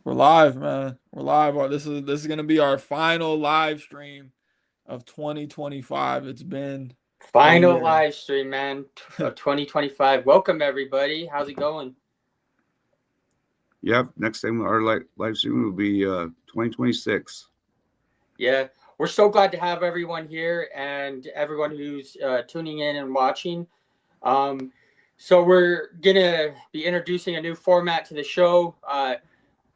We're live, man. We're live. This is gonna be our final live stream of 2025. It's been a Final year. live stream, man, of 2025. Welcome, everybody. How's it going? Yep. Next time our live stream will be 2026. Yeah, we're so glad to have everyone here and everyone who's tuning in and watching. So we're gonna be introducing a new format to the show.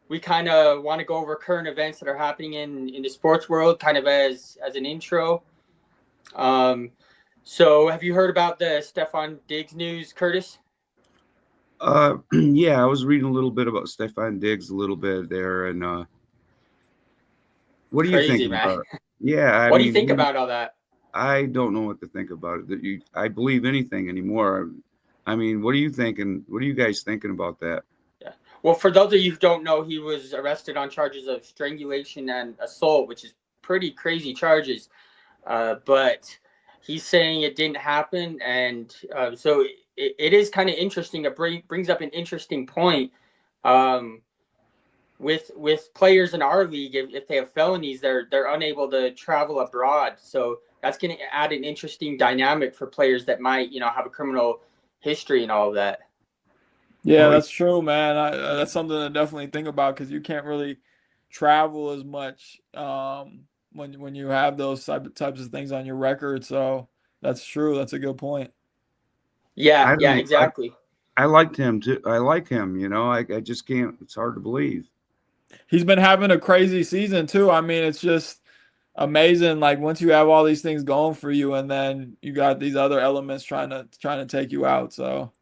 We kind of want to go over current events that are happening in the sports world, kind of as an intro. So have you heard about the Stefan Diggs news, Curtis? Yeah, I was reading a little bit about Stefan Diggs a little bit there, and what are you Crazy, thinking man. about it? Yeah, I What do you mean, think about all that? I don't know what to think about it. I believe anything anymore. I mean, what are you thinking? What are you guys thinking about that? Yeah. Well, for those of you who don't know, he was arrested on charges of strangulation and assault, which is pretty crazy charges. But he's saying it didn't happen, and so it is kind of interesting. It brings up an interesting point. Um, with players in our league, if they have felonies, they're unable to travel abroad. So that's going to add an interesting dynamic for players that might have a criminal history and all of that. Yeah, Well, that's true, man. That's something to definitely think about because you can't really travel as much when you have those types of things on your record. So that's true. That's a good point. Yeah, I yeah, don't. exactly. I liked him too. I like him. I just can't. It's hard to believe. He's been having a crazy season too. I mean, it's just amazing. Like once you have all these things going for you, and then you got these other elements trying to take you out. So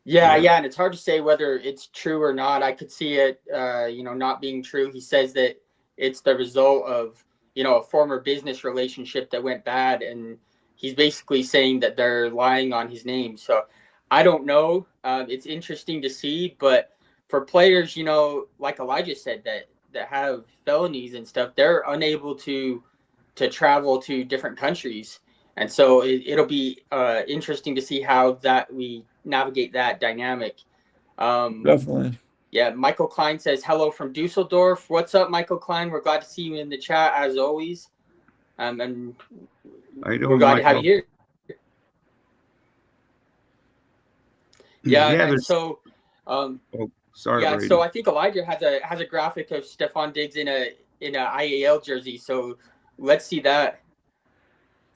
Yeah, Yeah. yeah, and it's hard to say whether it's true or not. I could see it, not being true. He says that it's the result of, a former business relationship that went bad, and he's basically saying that they're lying on his name. So I don't know. It's interesting to see, but for players, like Elijah said, that have felonies and stuff, they're unable to travel to different countries. And so it'll be interesting to see how that we navigate that dynamic. Um, definitely. yeah, Michael Klein says hello from Dusseldorf. What's up, Michael Klein? We're glad to see you in the chat as always, and I we're don't, glad to have you Michael. here. Yeah, Yeah. and There's. so, um, Oh, sorry, yeah, so Brady. I think Elijah has a graphic of Stefan Diggs in a IAL jersey. So let's see that.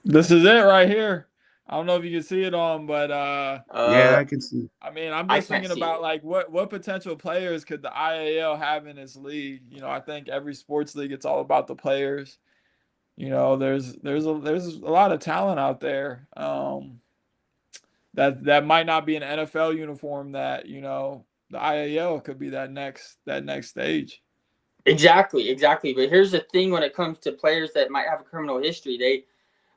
This is it right here. I don't know if you can see it on, but Yeah, Uh, I can see. I mean, I'm I just can't thinking see about it. like what potential players could the IAL have in this league? I think every sports league it's all about the players. There's a lot of talent out there. That might not be an NFL uniform that, the IAL could be that next stage. Exactly, exactly. But here's the thing: when it comes to players that might have a criminal history,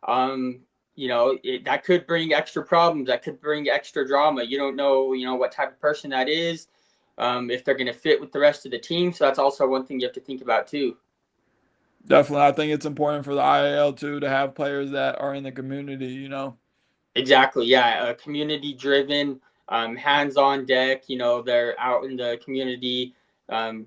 um, that could bring extra problems. That could bring extra drama. You don't know, what type of person that is, if they're going to fit with the rest of the team. So that's also one thing you have to think about too. Definitely, I think it's important for the IAL too to have players that are in the community. Exactly. Yeah, community driven, hands on deck. They're out in the community.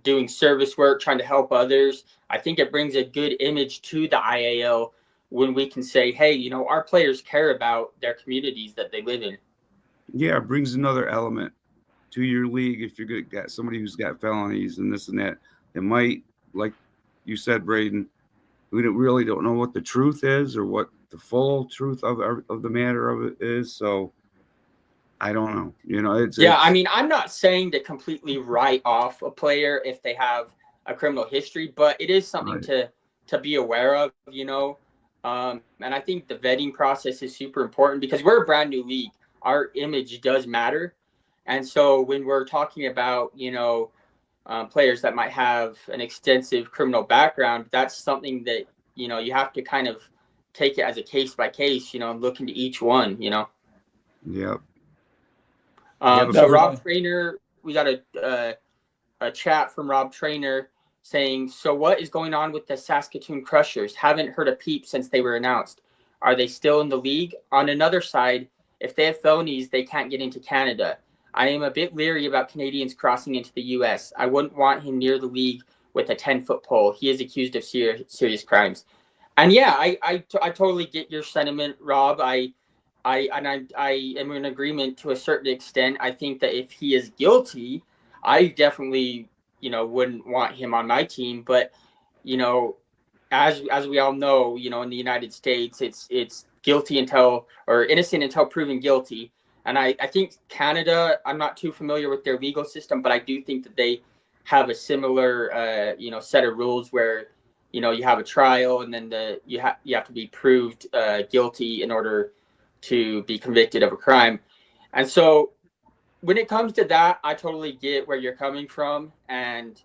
Doing service work, trying to help others. I think it brings a good image to the IAL when we can say, hey, our players care about their communities that they live in. Yeah, it brings another element to your league if you're got somebody who's got felonies and this and that. It might, like you said, Braden, we really don't know what the truth is or what the full truth of the matter of it is. So I don't know. Yeah, I It's mean, I'm not saying to completely write off a player if they have a criminal history, but it is something right. to be aware of, and I think the vetting process is super important because we're a brand new league. Our image does matter, and so when we're talking about players that might have an extensive criminal background, that's something that you have to kind of take it as a case by case, and look into each one. Yep. Yep. So Definitely. Rob Trainer, we got a chat from Rob Trainer saying, so what is going on with the Saskatoon Crushers? Haven't heard a peep since they were announced. Are they still in the league? On another side, if they have felonies, they can't get into Canada. I am a bit leery about Canadians crossing into the U.S. I wouldn't want him near the league with a 10-foot pole. He is accused of serious crimes. And yeah, I totally get your sentiment, Rob. I am in agreement to a certain extent. I think that if he is guilty, I definitely, wouldn't want him on my team. But, you know, as we all know, in the United States, it's guilty until, or innocent until proven guilty. And I think Canada, I'm not too familiar with their legal system, but I do think that they have a similar, set of rules where, you have a trial, and then you have to be proved guilty in order to be convicted of a crime. And so when it comes to that, I totally get where you're coming from. And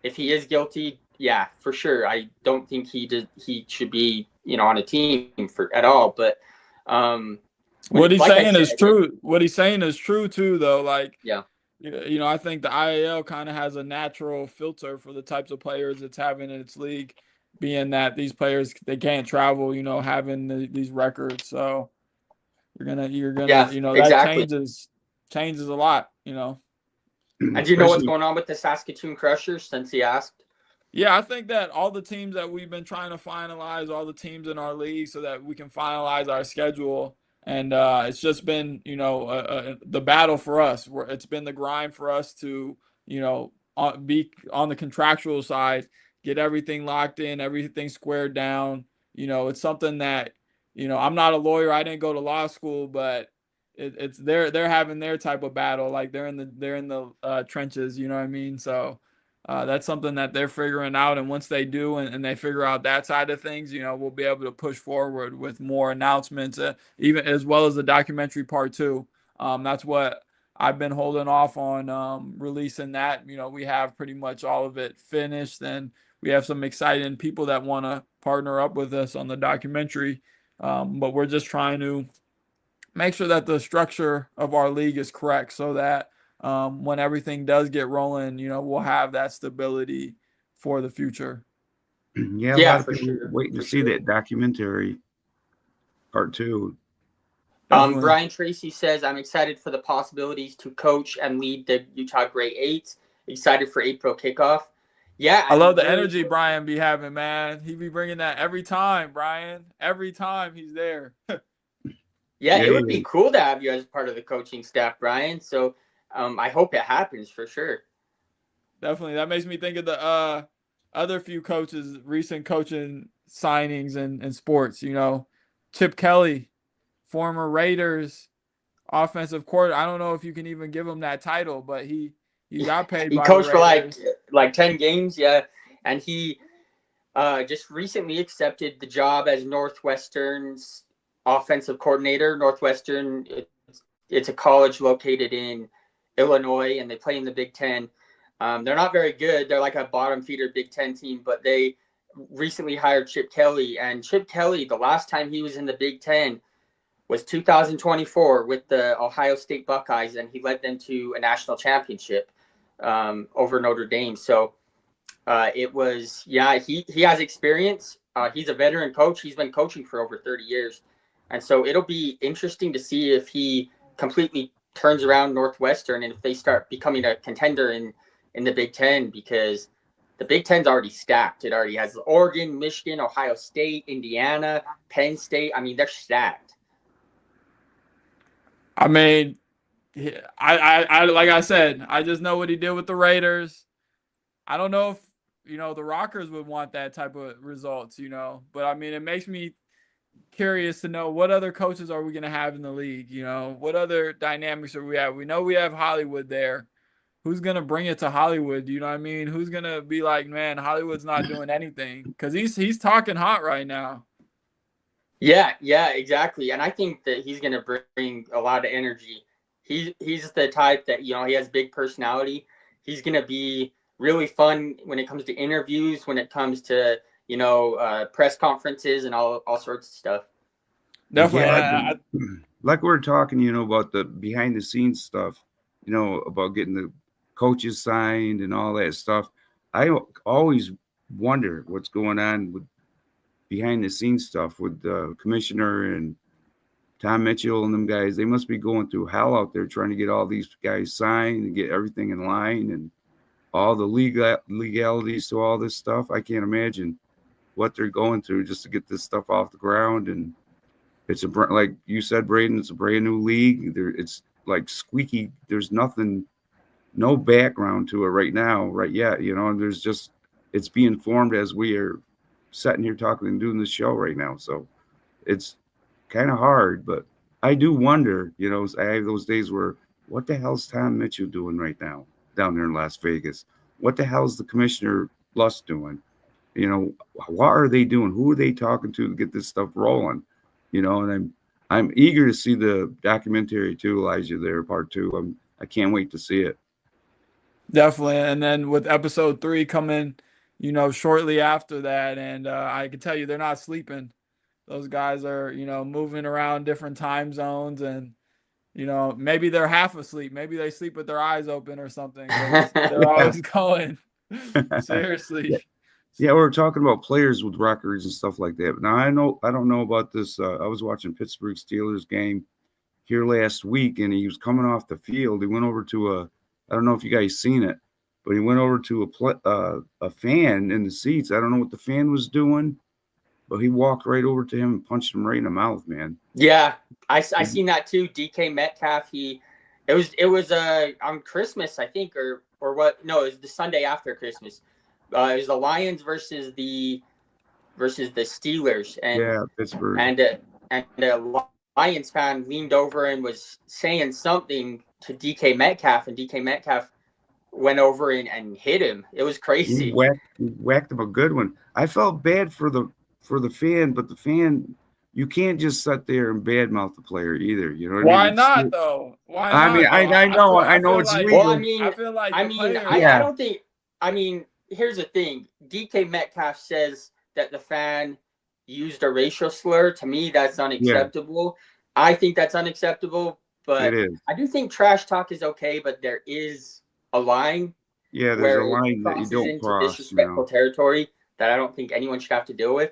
if he is guilty, yeah, for sure. I don't think he should be, on a team at all. But What he's like I saying said, is true. What he's saying is true too, though. Like, yeah. I think the IAL kind of has a natural filter for the types of players it's having in its league, being that these players, they can't travel, having these records. So you're gonna, Yeah, that exactly. changes a lot, And do you know what's Especially, going on with the Saskatoon Crushers, since he asked? Yeah, I think that all the teams that we've been trying to finalize, all the teams in our league, so that we can finalize our schedule, and it's just been, the battle for us. It's been the grind for us to, be on the contractual side, get everything locked in, everything squared down. It's something that, I'm not a lawyer. I didn't go to law school, but it's they're having their type of battle. Like they're in the trenches. You know what I mean? So. That's something that they're figuring out, and once they do, and they figure out that side of things, we'll be able to push forward with more announcements, even as well as the documentary part two. That's what I've been holding off on releasing that. We have pretty much all of it finished, and we have some exciting people that want to partner up with us on the documentary. But we're just trying to make sure that the structure of our league is correct, so that when everything does get rolling, we'll have that stability for the future. yeah, a Yeah, lot of for people sure. waiting to For see sure. that documentary part two. Definitely. Brian Tracy says, I'm excited for the possibilities to coach and lead the Utah Grey Eights. Excited for April kickoff. Yeah, I I mean, love the we're energy Brian be having, man. He be bringing that every time, Brian. Every time he's there. yeah, Yeah, it would yeah. be cool to have you as part of the coaching staff, Brian. So I hope it happens for sure. Definitely. That makes me think of the other few coaches, recent coaching signings in sports, Chip Kelly, former Raiders offensive coordinator. I don't know if you can even give him that title, but he got paid He by the coached for Raiders. like 10 games, yeah. And he just recently accepted the job as Northwestern's offensive coordinator. Northwestern, it's a college located in Illinois, and they play in the Big Ten. They're not very good. They're like a bottom feeder Big Ten team, but they recently hired Chip Kelly. And Chip Kelly, the last time he was in the Big Ten was 2024 with the Ohio State Buckeyes, and he led them to a national championship over Notre Dame. So it was, yeah, he has experience. He's a veteran coach. He's been coaching for over 30 years. And so it'll be interesting to see if he completely turns around Northwestern and if they start becoming a contender in the Big Ten, because the Big Ten's already stacked. It already has Oregon, Michigan, Ohio State, Indiana, Penn State. I mean, they're stacked. I mean, I like I said, I just know what he did with the Raiders. I don't know if the Rockers would want that type of results, but I mean, it makes me curious to know what other coaches are we going to have in the league. What other dynamics are we have? We know we have Hollywood there. Who's going to bring it to Hollywood? You know what I mean? Who's going to be like, man, Hollywood's not doing anything? Because he's talking hot right now. Yeah, exactly. And I think that he's going to bring a lot of energy. He's the type that, he has big personality. He's going to be really fun when it comes to interviews, when it comes to, press conferences and all sorts of stuff. Definitely. Yeah, like we were talking, about the behind the scenes stuff, about getting the coaches signed and all that stuff. I always wonder what's going on with behind the scenes stuff with the commissioner and Tom Mitchell and them guys, they must be going through hell out there trying to get all these guys signed and get everything in line and all the legalities to all this stuff. I can't imagine what they're going through just to get this stuff off the ground. And it's like you said, Braden, it's a brand new league. It's like squeaky. There's nothing, no background to it right now, right yet. And there's just, it's being formed as we are sitting here talking and doing this show right now. So it's kind of hard, but I do wonder, I have those days where, what the hell's Tom Mitchell doing right now down there in Las Vegas? What the hell's the Commissioner Lust doing? What are they doing? Who are they talking to get this stuff rolling? And I'm eager to see the documentary too, Elijah, there, part 2. I can't wait to see it. Definitely. And then with episode 3 coming, shortly after that, and I can tell you they're not sleeping. Those guys are, moving around different time zones, and maybe they're half asleep. Maybe they sleep with their eyes open or something. They're always going. Seriously. Yeah, we were talking about players with records and stuff like that. Now I don't know about this. I was watching Pittsburgh Steelers game here last week, and he was coming off the field. He went over to I don't know if you guys seen it, but he went over to a fan in the seats. I don't know what the fan was doing, but he walked right over to him and punched him right in the mouth, man. Yeah, I seen that too. DK Metcalf. It was on Christmas, I think, or what? No, it was the Sunday after Christmas. It was the Lions versus the Steelers, and Pittsburgh, and the Lions fan leaned over and was saying something to DK Metcalf, and DK Metcalf went over and hit him. It was crazy. He whacked him a good one. I felt bad for the fan, but the fan, you can't just sit there and badmouth the player either. You know what Why I mean? not though? Why not? I mean, I know it's like, legal. Well, I feel like I don't think. I mean, here's the thing. DK Metcalf says that the fan used a racial slur. To me, that's unacceptable. Yeah. I think that's unacceptable, but I do think trash talk is okay, but there is a line. Yeah, there's a line that you don't cross. Disrespectful territory that I don't think anyone should have to deal with.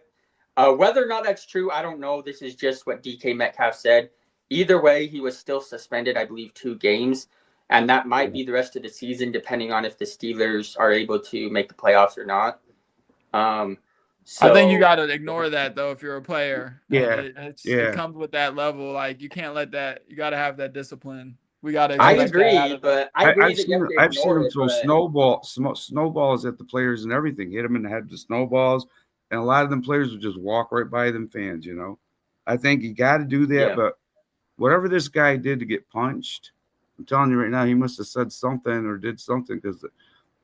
Whether or not that's true, I don't know. This is just what DK Metcalf said. Either way, he was still suspended, I believe, 2 games. And that might be the rest of the season, depending on if the Steelers are able to make the playoffs or not. So, I think you got to ignore that, though, if you're a player. Yeah. It comes with that level. Like, you can't let that – you got to have that discipline. We got to – I agree, but I've seen him throw snowballs at the players and everything, hit them in the head with snowballs. And a lot of them players would just walk right by them fans, I think you got to do that. But whatever this guy did to get punched, I'm telling you right now, he must have said something or did something, because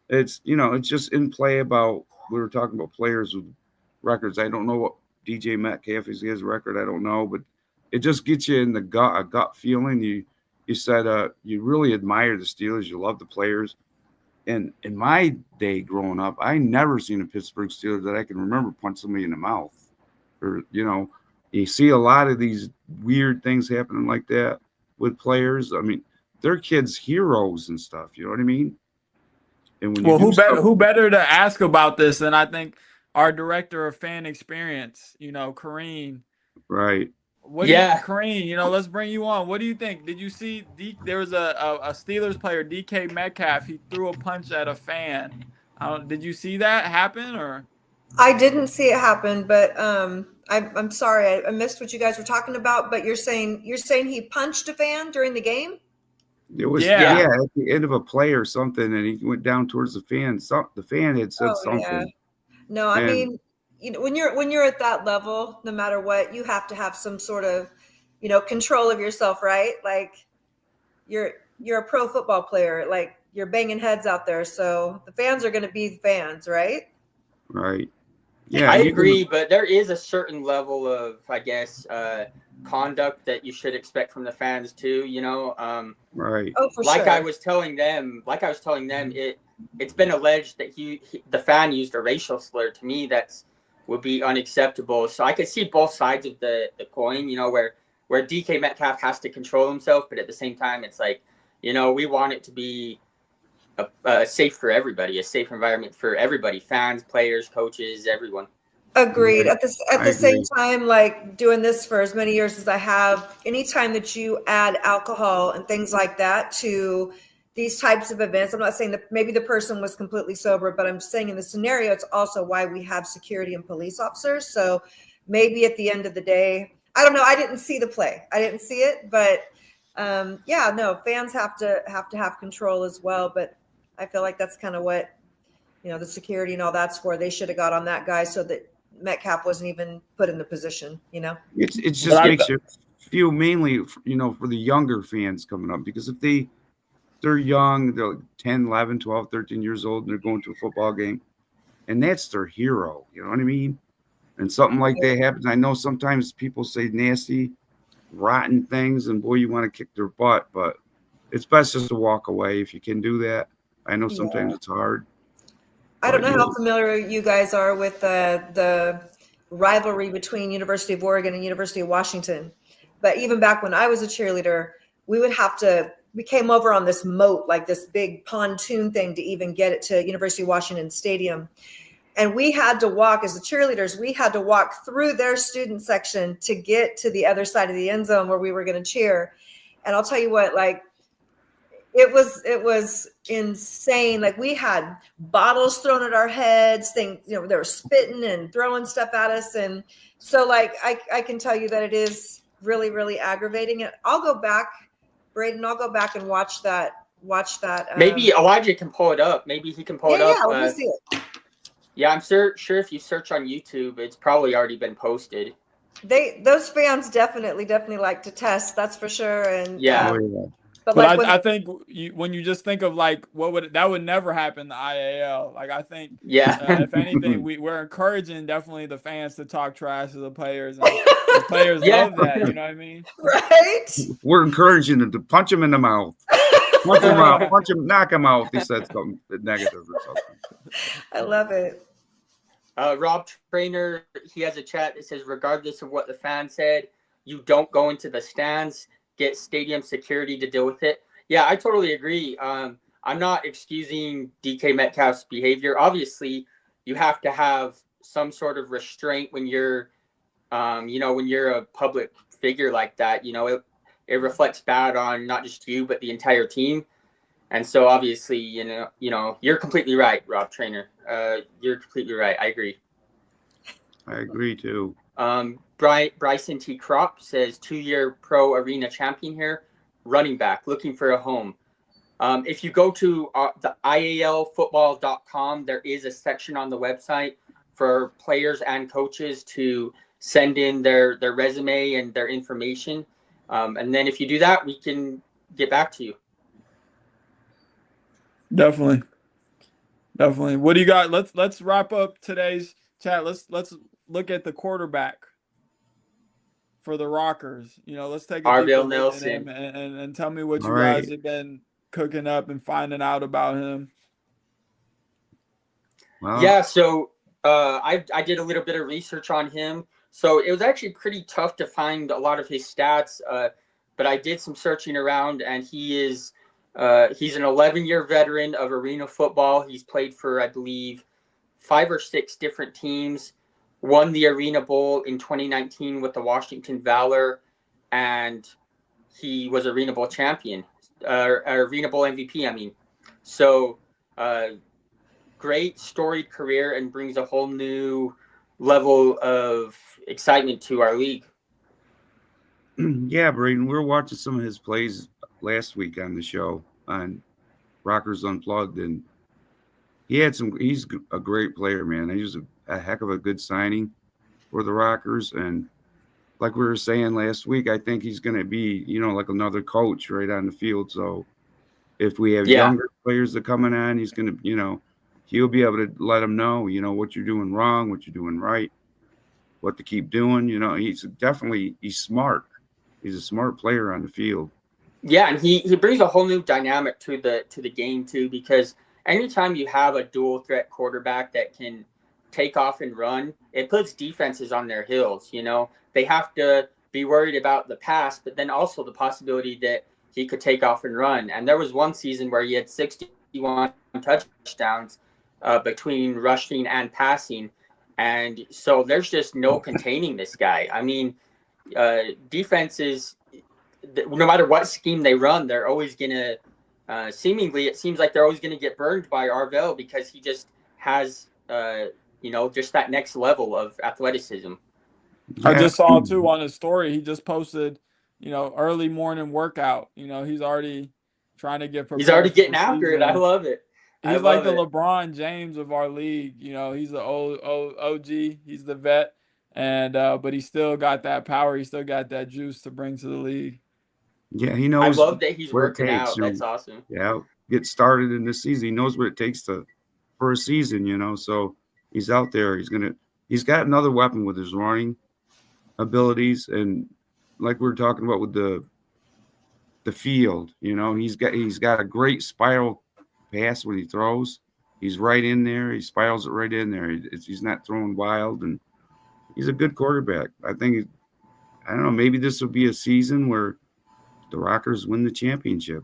it's, it's just in play about, we were talking about players with records. I don't know what DJ Metcalf is, his record. I don't know, but it just gets you in a gut feeling. You said you really admire the Steelers. You love the players. And in my day growing up, I never seen a Pittsburgh Steelers that I can remember punch somebody in the mouth. Or, you see a lot of these weird things happening like that with players. I mean, they're kids' heroes and stuff. You know what I mean? And when who better to ask about this than I think our director of fan experience, Kareem. Right. Kareem, let's bring you on. What do you think? Did you see there was a Steelers player, DK Metcalf, he threw a punch at a fan. Did you see that happen or? I didn't see it happen, but I'm sorry, I missed what you guys were talking about, but you're saying he punched a fan during the game? It was at the end of a play or something, and he went down towards the fan. The fan had said something. Yeah. No, I mean, when you're at that level, no matter what, you have to have some sort of, control of yourself, right? Like you're a pro football player, like you're banging heads out there, so the fans are going to be the fans, right? Right. Yeah, I agree, but there is a certain level of, I guess, conduct that you should expect from the fans too. Right. Oh, for like sure. I was telling them, it's been alleged that the fan used a racial slur. To me, would be unacceptable. So I could see both sides of the coin. Where DK Metcalf has to control himself, but at the same time, it's like, we want it to be safe for everybody, a safe environment for everybody, fans, players, coaches, everyone. Agreed. Yeah, At I the same agree. time, like doing this for as many years as I have, anytime that you add alcohol and things like that to these types of events, I'm not saying that maybe the person was completely sober, but I'm saying in the scenario, it's also why we have security and police officers. So maybe at the end of the day, I don't know. I didn't see the play. I didn't see it, but yeah, no, fans have to have control as well. But I feel like that's kind of what, the security and all that's for. They should have got on that guy so that Metcalf wasn't even put in the position. It But just I, makes you feel mainly, for the younger fans coming up, because if they're young, they're like 10, 11, 12, 13 years old, and they're going to a football game, and that's their hero. You know what I mean? And something like that happens. I know sometimes people say nasty, rotten things, and boy, you want to kick their butt, but it's best just to walk away if you can do that. I know sometimes Yeah. it's hard, I don't but know how familiar you guys are with the rivalry between University of Oregon and University of Washington, but even back when I was a cheerleader, we came over on this moat, like this big pontoon thing, to even get it to University of Washington Stadium. And we had to walk, as the cheerleaders, we had to walk through their student section to get to the other side of the end zone where we were going to cheer. And I'll tell you what, like, it was insane. Like, we had bottles thrown at our heads, things, they were spitting and throwing stuff at us. And so, like, I can tell you that it is really, really aggravating. And I'll go back, Braden, I'll go back and watch that. Maybe Elijah can pull it up. Maybe he can pull it up. Yeah, let me see it. Yeah, I'm sure if you search on YouTube, it's probably already been posted. Those fans definitely like to test, that's for sure. And yeah. But like I think when you just think of like that would never happen in the IAL. Like, I think if anything, we're encouraging definitely the fans to talk trash to the players, and the players love that. You know what I mean? Right. We're encouraging them to punch him in the mouth. Punch him out. Punch him. Knock him out if he said something negative or something. I love it. Rob Trainer, he has a chat that says, regardless of what the fan said, you don't go into the stands. Get stadium security to deal with it. Yeah, I totally agree. I'm not excusing DK Metcalf's behavior. Obviously, you have to have some sort of restraint when you're, when you're a public figure like that. It reflects bad on not just you but the entire team. And so obviously, you're completely right, Rob Trainer. You're completely right. I agree. I agree too. Bryson T. Crop says 2-year pro arena champion here, running back, looking for a home. If you go to the IALfootball.com, there is a section on the website for players and coaches to send in their resume and their information. And then if you do that, we can get back to you. Definitely. What do you got? Let's wrap up today's chat. Let's look at the quarterback for the Rockers. Let's take a deeper look at him and tell me what you guys have been cooking up and finding out about him. Well, yeah, so I did a little bit of research on him. So it was actually pretty tough to find a lot of his stats, but I did some searching around, and he's an 11-year veteran of arena football. He's played for, I believe, 5 or 6 different teams. Won the Arena Bowl in 2019 with the Washington Valor, and he was Arena Bowl champion, Arena Bowl MVP, I mean. So, great storied career, and brings a whole new level of excitement to our league. Yeah, Braden, we were watching some of his plays last week on the show on Rockers Unplugged, and he's a great player, man. He was a heck of a good signing for the Rockers. And like we were saying last week, I think he's going to be, like another coach right on the field. So if we have younger players that coming on, he's going to, he'll be able to let them know, what you're doing wrong, what you're doing right, what to keep doing. He's smart. He's a smart player on the field. Yeah, and he brings a whole new dynamic to the game too, because anytime you have a dual threat quarterback that can take off and run, it puts defenses on their heels. They have to be worried about the pass, but then also the possibility that he could take off and run. And there was one season where he had 61 touchdowns between rushing and passing. And so there's just no containing this guy. I mean, defenses, no matter what scheme they run, they're always going to, seemingly, it seems like they're always going to get burned by Arvell because he just has, just that next level of athleticism. I just saw too on his story. He just posted, early morning workout. He's already trying to get prepared. He's already getting after it. I love it. He's like the LeBron James of our league. He's the old OG. He's the vet, and but he still got that power. He still got that juice to bring to the league. Yeah, he knows. I love that he's working out. That's awesome. Yeah, get started in this season. He knows what it takes for a season. So he's out there. He's got another weapon with his running abilities, and like we were talking about with the field, he's got a great spiral pass when he throws. He's right in there. He spirals it right in there. He's not throwing wild, and he's a good quarterback. I think, I don't know, maybe this will be a season where the Rockers win the championship.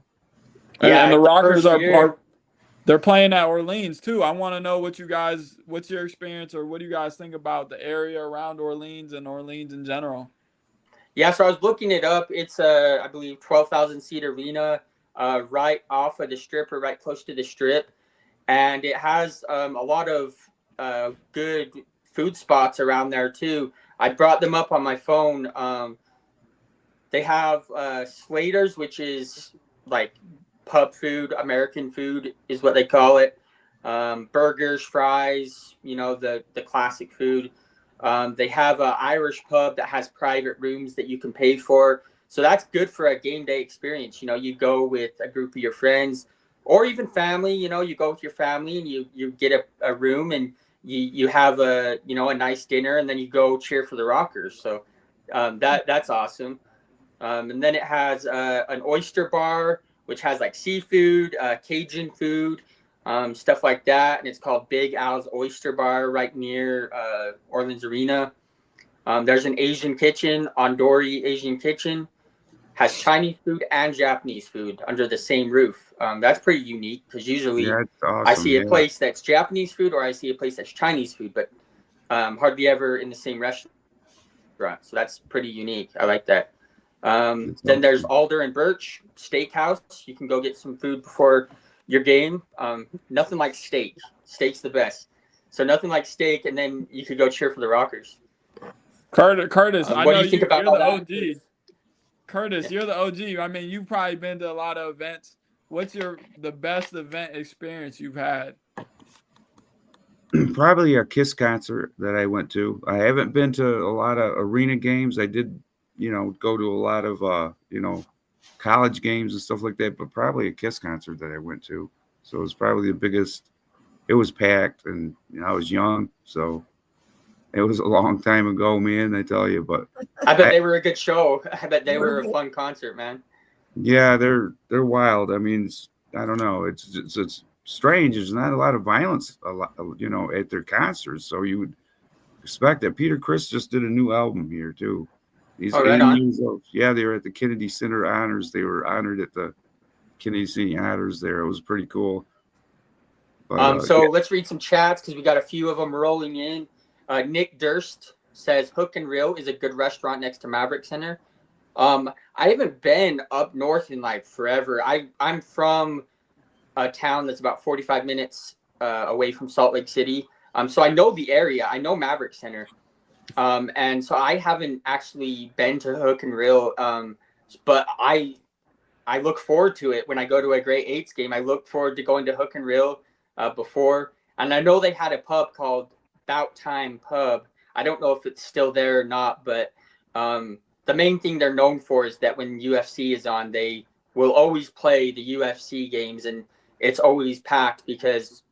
Yeah, and the Rockers they're playing at Orleans too. I want to know what's your experience, or what do you guys think about the area around Orleans and Orleans in general? Yeah, so I was looking it up. It's I believe 12,000 seat arena, right off of the strip, or right close to the strip, and it has a lot of good food spots around there too. I brought them up on my phone. They have Slater's, which is like pub food, American food is what they call it. Burgers, fries, the classic food. They have an Irish pub that has private rooms that you can pay for. So that's good for a game day experience. You go with a group of your friends or even family. You go with your family and you get a room and you have a nice dinner, and then you go cheer for the Rockers. So that's awesome. And then it has an oyster bar, which has like seafood, Cajun food, stuff like that. And it's called Big Al's Oyster Bar right near Orleans Arena. There's an Asian kitchen, Ondori Asian Kitchen. Has Chinese food and Japanese food under the same roof. That's pretty unique because usually awesome, I see a place that's Japanese food or I see a place that's Chinese food, but hardly ever in the same restaurant. So that's pretty unique. I like that. Then there's Alder and Birch Steakhouse. You can go get some food before your game. Nothing like steak. Steak's the best. So nothing like steak, and then you could go cheer for the Rockers. Curtis, I what know do you think about you're the all OG. that? Curtis, you're the OG. I mean, you've probably been to a lot of events. What's the best event experience you've had? Probably a KISS concert that I went to. I haven't been to a lot of arena games. I did, go to a lot of, college games and stuff like that, but probably a KISS concert that I went to. So it was probably the biggest. It was packed, and I was young, so it was a long time ago, man, I tell you. But I bet they were a good show. I bet they were a fun concert, man. Yeah, they're wild. I mean, I don't know. It's strange. There's not a lot of violence, at their concerts. So you would expect that. Peter Criss just did a new album here too. He's 80 years old. Yeah, they were at the Kennedy Center Honors. They were honored at the Kennedy Center Honors there. It was pretty cool. But, let's read some chats because we got a few of them rolling in. Nick Durst says Hook and Reel is a good restaurant next to Maverick Center. I haven't been up north in like forever. I'm from a town that's about 45 minutes away from Salt Lake City. So I know the area. I know Maverick Center. And so I haven't actually been to Hook and Reel. But I look forward to it when I go to a Great Eights game. I look forward to going to Hook and Reel before. And I know they had a pub called Bout Time Pub. I don't know if it's still there or not, but the main thing they're known for is that when UFC is on, they will always play the UFC games, and it's always packed because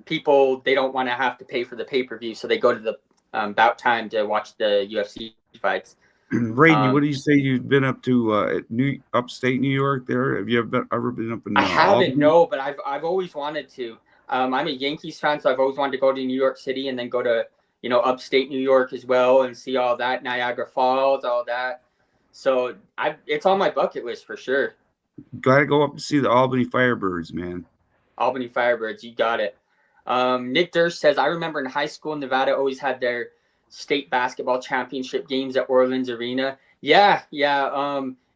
people, they don't want to have to pay for the pay-per-view, so they go to the Bout Time to watch the UFC fights. Brady, what do you say you've been up to upstate New York there? Have you ever been up in I haven't, Albany? no, but I've always wanted to. I'm a Yankees fan, so I've always wanted to go to New York City and then go to, upstate New York as well and see all that, Niagara Falls, all that. So it's on my bucket list for sure. Got to go up and see the Albany Firebirds, man. Albany Firebirds, you got it. Nick Durst says, I remember in high school, Nevada always had their state basketball championship games at Orleans Arena. Yeah.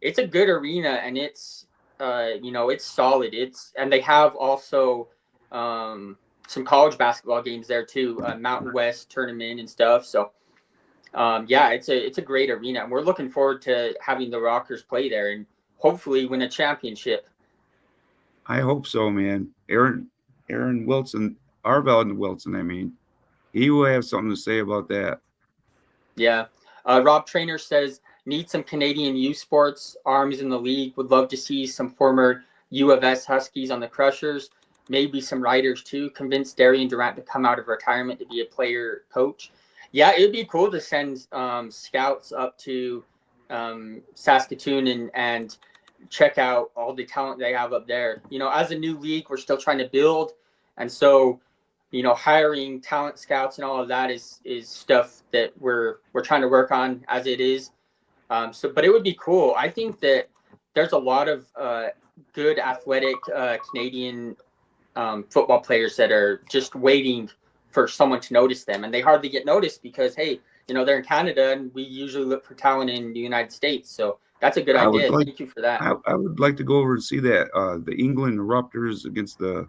It's a good arena, and it's, it's solid. And they have also some college basketball games there too, Mountain West tournament and stuff. So, it's a great arena, and we're looking forward to having the Rockers play there and hopefully win a championship. I hope so, man. Aaron Wilson, Arvell Wilson, I mean, he will have something to say about that. Yeah. Rob Trainer says, need some Canadian youth sports arms in the league. Would love to see some former U of S Huskies on the Crushers, maybe some Riders too. Convince Darian Durant to come out of retirement to be a player coach. Yeah, it'd be cool to send scouts up to Saskatoon and check out all the talent they have up there. As a new league, we're still trying to build. And so, hiring talent scouts and all of that is stuff that we're trying to work on as it is. But it would be cool. I think that there's a lot of good athletic Canadian football players that are just waiting for someone to notice them, and they hardly get noticed because, hey, they're in Canada, and we usually look for talent in the United States. So that's a good idea. Thank you for that. I would like to go over and see that the England Eruptors against the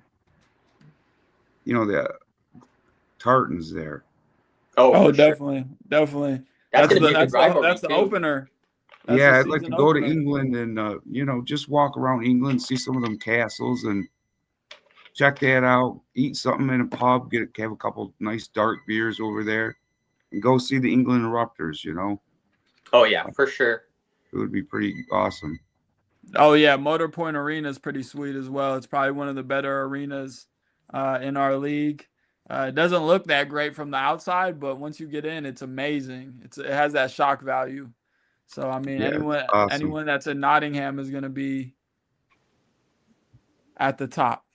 Tartans there. Oh, definitely. That's gonna be a good rivalry. That's the opener. I'd like to go to England and just walk around England, see some of them castles, and check that out. Eat something in a pub, have a couple nice dark beers over there, and go see the England Eruptors. Oh yeah, for sure. It would be pretty awesome. Oh yeah, Motor Point Arena is pretty sweet as well. It's probably one of the better arenas in our league. It doesn't look that great from the outside, but once you get in, it's amazing. It has that shock value. So I mean, anyone that's in Nottingham is going to be at the top.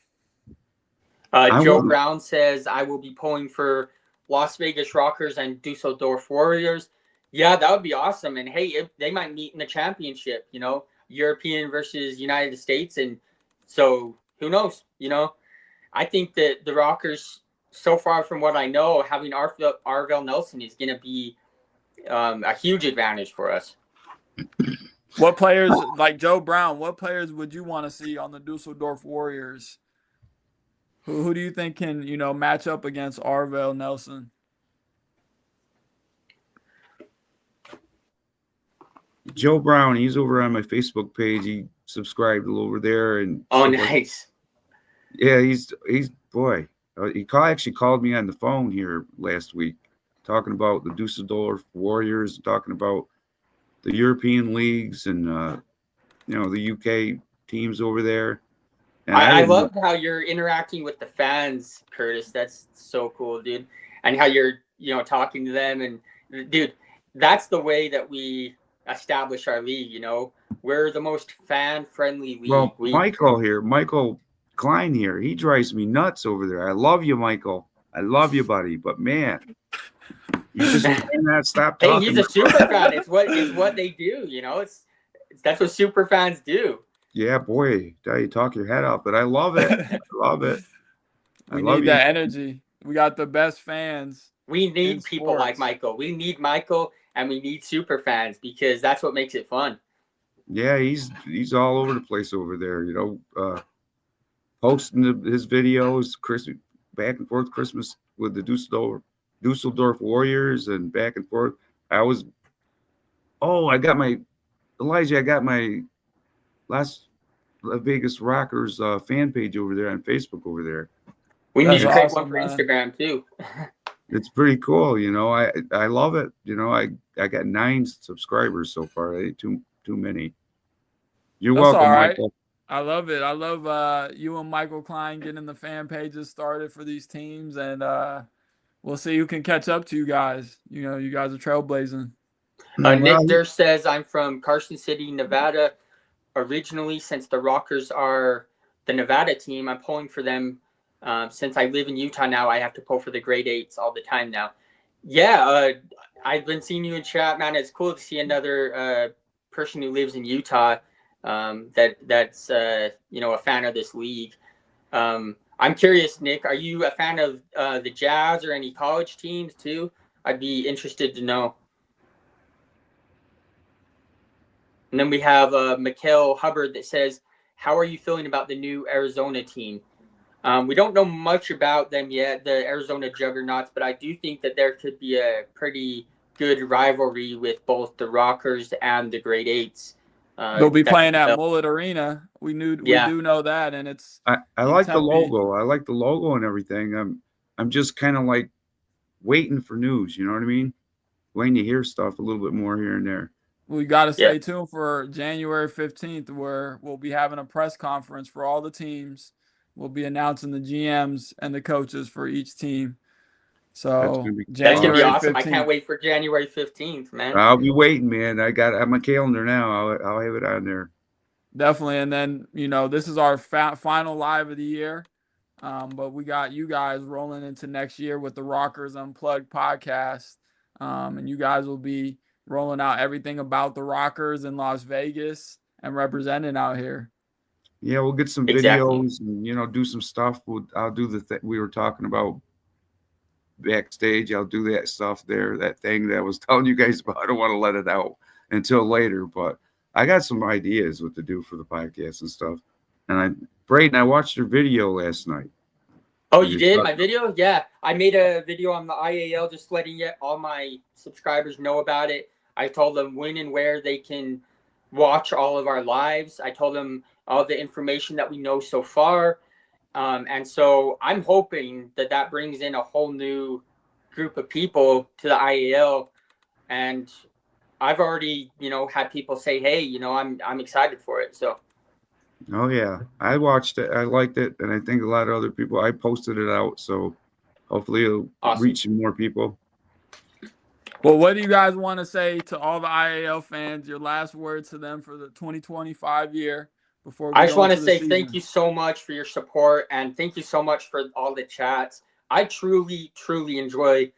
Joe Brown says, I will be pulling for Las Vegas Rockers and Dusseldorf Warriors. Yeah, that would be awesome. And hey, they might meet in the championship, European versus United States. And so who knows, I think that the Rockers, so far from what I know, having Arvell Nelson is going to be a huge advantage for us. What players, like Joe Brown, what players would you want to see on the Dusseldorf Warriors? Who do you think can, match up against Arvell Nelson? Joe Brown, he's over on my Facebook page. He subscribed over there, and nice. Yeah, he's boy. He actually called me on the phone here last week, talking about the Dusseldorf Warriors, talking about the European leagues and the UK teams over there. And I love how you're interacting with the fans, Curtis. That's so cool, dude. And how you're talking to them, and dude, that's the way that we establish our league. We're the most fan-friendly league. Well, Michael Klein here, he drives me nuts over there. I love you, Michael. I love you, buddy. But man, you just cannot stop talking. Hey, he's a super fan. It's what they do. That's what super fans do. Yeah, boy, you talk your head off, but I love it. I love it. We need that energy. We got the best fans. We need people like Michael. We need Michael, and we need super fans because that's what makes it fun. Yeah, he's all over the place over there. Posting his videos, back and forth Christmas with the Dusseldorf Warriors and back and forth. I got my Las Vegas Rockers fan page over there on Facebook over there. We need to create one for Instagram too. It's pretty cool, I love it. I got 9 subscribers so far. Ain't too many. You're welcome, all right. Michael. I love it. I love you and Michael Klein getting the fan pages started for these teams, and we'll see who can catch up to you guys. You guys are trailblazing. Nick Durst says, I'm from Carson City, Nevada. Originally, since the Rockers are the Nevada team, I'm pulling for them. Since I live in Utah now, I have to pull for the grade 8s all the time now. Yeah, I've been seeing you in chat, man. It's cool to see another person who lives in Utah that's a fan of this league. I'm curious, Nick, are you a fan of the Jazz or any college teams too? I'd be interested to know. And then we have Mikhail Hubbard that says, how are you feeling about the new Arizona team? We don't know much about them yet, the Arizona Juggernauts, but I do think that there could be a pretty good rivalry with both the Rockers and the Great Eights. They'll be playing at Mullet Arena. We do know that, and it's. I like the logo. I like the logo and everything. I'm just kind of like waiting for news. You know what I mean? Waiting to hear stuff a little bit more here and there. We got to stay tuned for January 15th, where we'll be having a press conference for all the teams. We'll be announcing the GMs and the coaches for each team. So that's gonna be awesome. 15th. I can't wait for January 15th, man. I'll be waiting, man. I have my calendar now. I'll have it on there. Definitely. And then, this is our final live of the year. But we got you guys rolling into next year with the Rockers Unplugged podcast. And you guys will be rolling out everything about the Rockers in Las Vegas and representing out here. Yeah, we'll get some videos and, do some stuff. I'll do the we were talking about backstage. I'll do that stuff there, that thing that I was telling you guys about. I don't want to let it out until later, but I got some ideas what to do for the podcast and stuff. And Braden, I watched your video last night. Oh, you did? My video? Yeah. I made a video on the IAL just letting all my subscribers know about it. I told them when and where they can watch all of our lives. I told them all the information that we know so far. And so I'm hoping that brings in a whole new group of people to the IAL. And I've already, had people say, hey, I'm excited for it. So. Oh, yeah. I watched it. I liked it. And I think a lot of other people, I posted it out. So hopefully it'll reach some more people. Well, what do you guys want to say to all the IAL fans? Your last words to them for the 2025 year before we I just want to say season. Thank you so much for your support, and thank you so much for all the chats. I truly, truly enjoy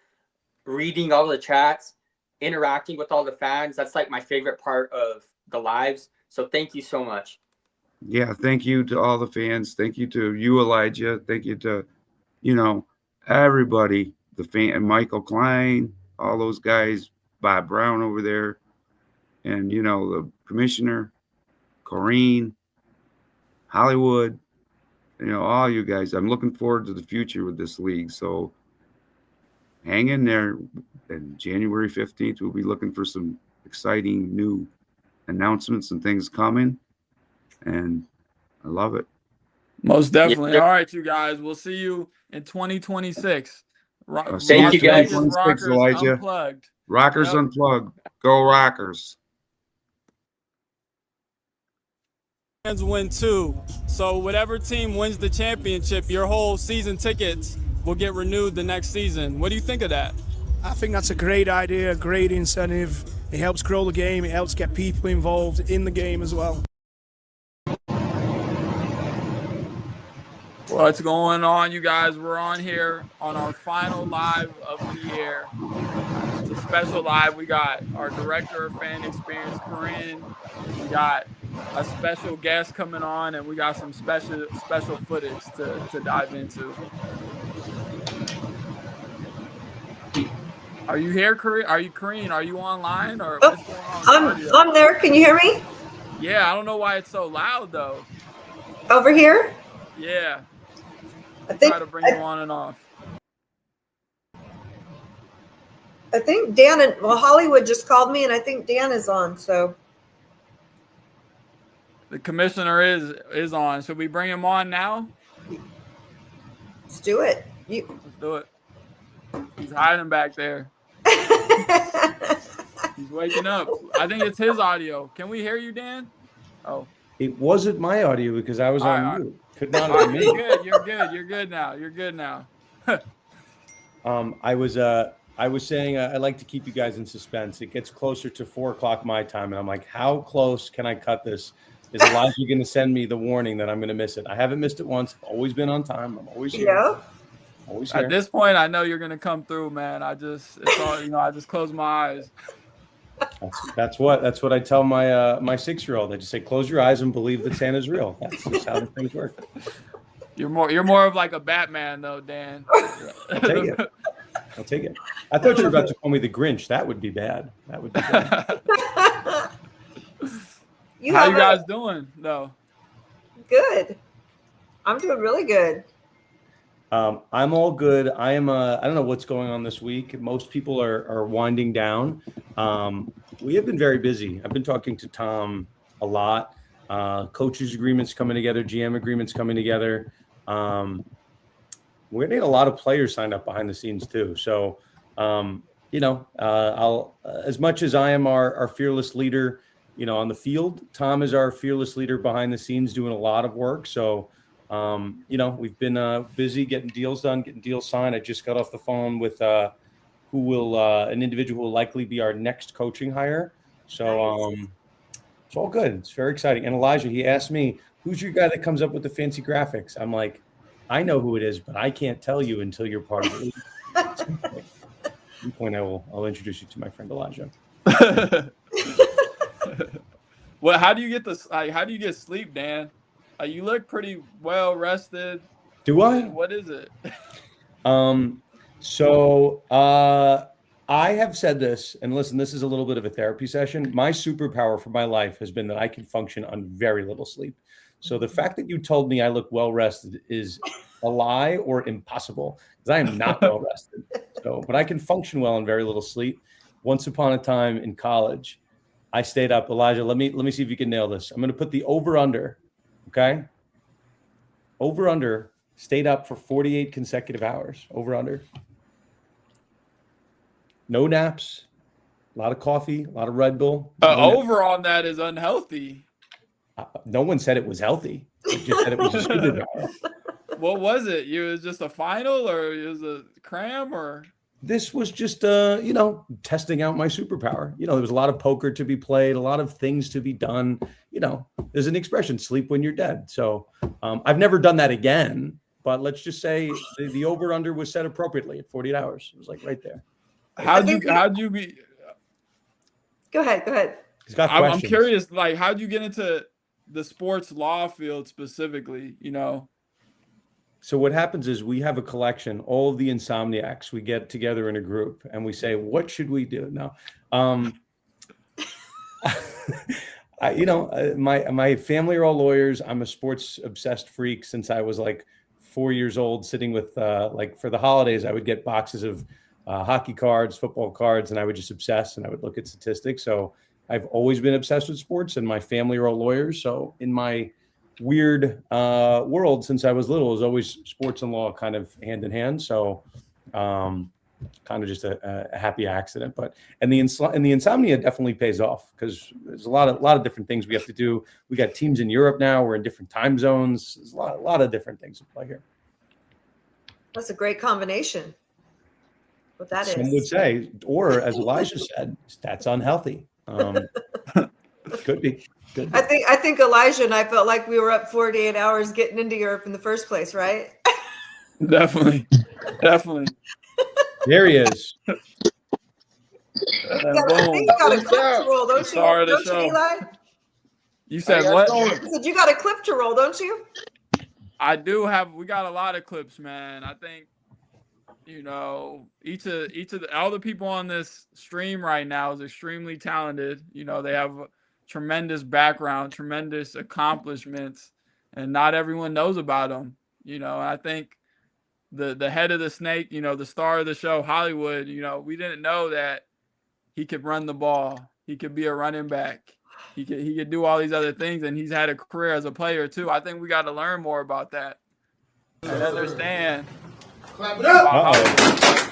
reading all the chats, interacting with all the fans. That's like my favorite part of the lives. So thank you so much. Yeah, thank you to all the fans. Thank you to you, Elijah. Thank you to, everybody, the fan, Michael Klein, all those guys, Bob Brown over there, and, the commissioner, Corrine, Hollywood, all you guys. I'm looking forward to the future with this league. So hang in there. And January 15th, we'll be looking for some exciting new announcements and things coming. And I love it. Most definitely. All right, you guys. We'll see you in 2026. Thank you, guys. Rockers Elijah. Unplugged. Rockers Unplugged. Go Rockers. Fans win too. So whatever team wins the championship, your whole season tickets will get renewed the next season. What do you think of that? I think that's a great idea, a great incentive. It helps grow the game. It helps get people involved in the game as well. What's going on, you guys? We're on here on our final live of the year. It's a special live. We got our director of fan experience, Corinne. We got a special guest coming on, and we got some special footage to dive into. Are you here, Corinne? Are you online or what's going on? I'm there. Can you hear me? Yeah, I don't know why it's so loud though. Over here? Yeah. I think try to bring you on and off. I think Dan Hollywood just called me, and I think Dan is on. So the commissioner is on. Should we bring him on now? Let's do it. Let's do it. He's hiding back there. He's waking up. I think it's his audio. Can we hear you, Dan? Oh. It wasn't my audio because I was on mute. Could not have been me. You're good now. I was saying I like to keep you guys in suspense. It gets closer to 4:00 my time, and I'm like, how close can I cut this? Is Elijah going to send me the warning that I'm going to miss it? I haven't missed it once. I've always been on time. I'm always here. Yeah. Always here. At this point, I know you're going to come through, man. I just close my eyes. That's what I tell my 6-year-old. I just say, close your eyes and believe that Santa's real. That's just how the things work. You're more of like a Batman though, Dan. I'll take it. I'll take it. I thought you were about to call me the Grinch. That would be bad. That would be bad. How you guys doing though? Good. I'm doing really good. I'm all good. I don't know what's going on this week. Most people are winding down. We have been very busy. I've been talking to Tom a lot. Coaches agreements coming together, GM agreements coming together. We're getting a lot of players signed up behind the scenes too. So, I'll as much as I am our fearless leader, on the field, Tom is our fearless leader behind the scenes doing a lot of work. So, we've been busy getting deals done, getting deals signed. I just got off the phone with an individual who will likely be our next coaching hire. So it's all good. It's very exciting. And Elijah, he asked me, who's your guy that comes up with the fancy graphics? I'm like, I know who it is, but I can't tell you until you're part of it. At some point, I'll introduce you to my friend Elijah. Well, how do you get sleep, Dan? You look pretty well rested. Do I? What is it? So I have said this, and listen, this is a little bit of a therapy session. My superpower for my life has been that I can function on very little sleep. So the fact that you told me I look well rested is a lie or impossible, because I am not well rested. But I can function well on very little sleep. Once upon a time in college, I stayed up. Elijah, let me see if you can nail this. I'm going to put the over under. Okay. Over under, stayed up for 48 consecutive hours. Over under. No naps, a lot of coffee, a lot of Red Bull. Over on that is unhealthy. No one said it was healthy. They just said it was a superpower. What was it? It was just a final, or it was a cram, or? This was just, testing out my superpower. There was a lot of poker to be played, a lot of things to be done. There's an expression, sleep when you're dead. So I've never done that again, but let's just say the over under was set appropriately at 48 hours. It was like right there. How'd you be? Go ahead. He's got questions. I'm curious, like, how'd you get into the sports law field specifically? So what happens is we have a collection, all of the insomniacs. We get together in a group and we say, what should we do? Now, my family are all lawyers. I'm a sports obsessed freak since I was like 4 years old, sitting with for the holidays, I would get boxes of hockey cards, football cards, and I would just obsess and I would look at statistics. So I've always been obsessed with sports, and my family are all lawyers. So in my weird world since I was little, it was always sports and law kind of hand in hand. So kind of just a happy accident. And the insomnia definitely pays off, because there's a lot of different things we have to do. We got teams in Europe now. We're in different time zones. There's a lot of different things at play here. That's a great combination. What that is. Some would say, or as Elijah said, that's unhealthy. Could be. I think Elijah and I felt like we were up 48 hours getting into Europe in the first place, right? Definitely. There he is. I think you got a clip to roll, don't you? Sorry to don't show. you, Eli? You said what? I said you got a clip to roll, don't you? I do have. We got a lot of clips, man. I think, each of all the people on this stream right now is extremely talented. They have a tremendous background, tremendous accomplishments, and not everyone knows about them. I think the head of the snake, the star of the show, Hollywood, we didn't know that he could run the ball. He could be a running back. He could do all these other things, and he's had a career as a player too. I think we got to learn more about that and understand. Clap it up.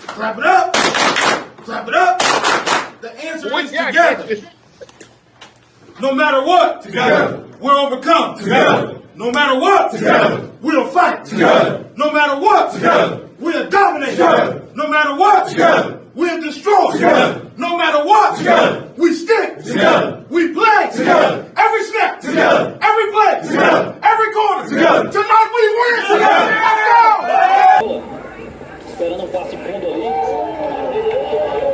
Clap it up. Clap it up. The answer is together. No matter what, together. We'll overcome. Together. No matter what, together. We'll fight. Together. No matter what, together. We'll dominate. Together. No matter what, together. We'll destroy. Together. No matter what, together. We stick. Together. We play. Together. Every snap. Together. Every play. Together. Every corner. Together. Tonight we win. Together. Let's go. Esperando um passe fundo ali.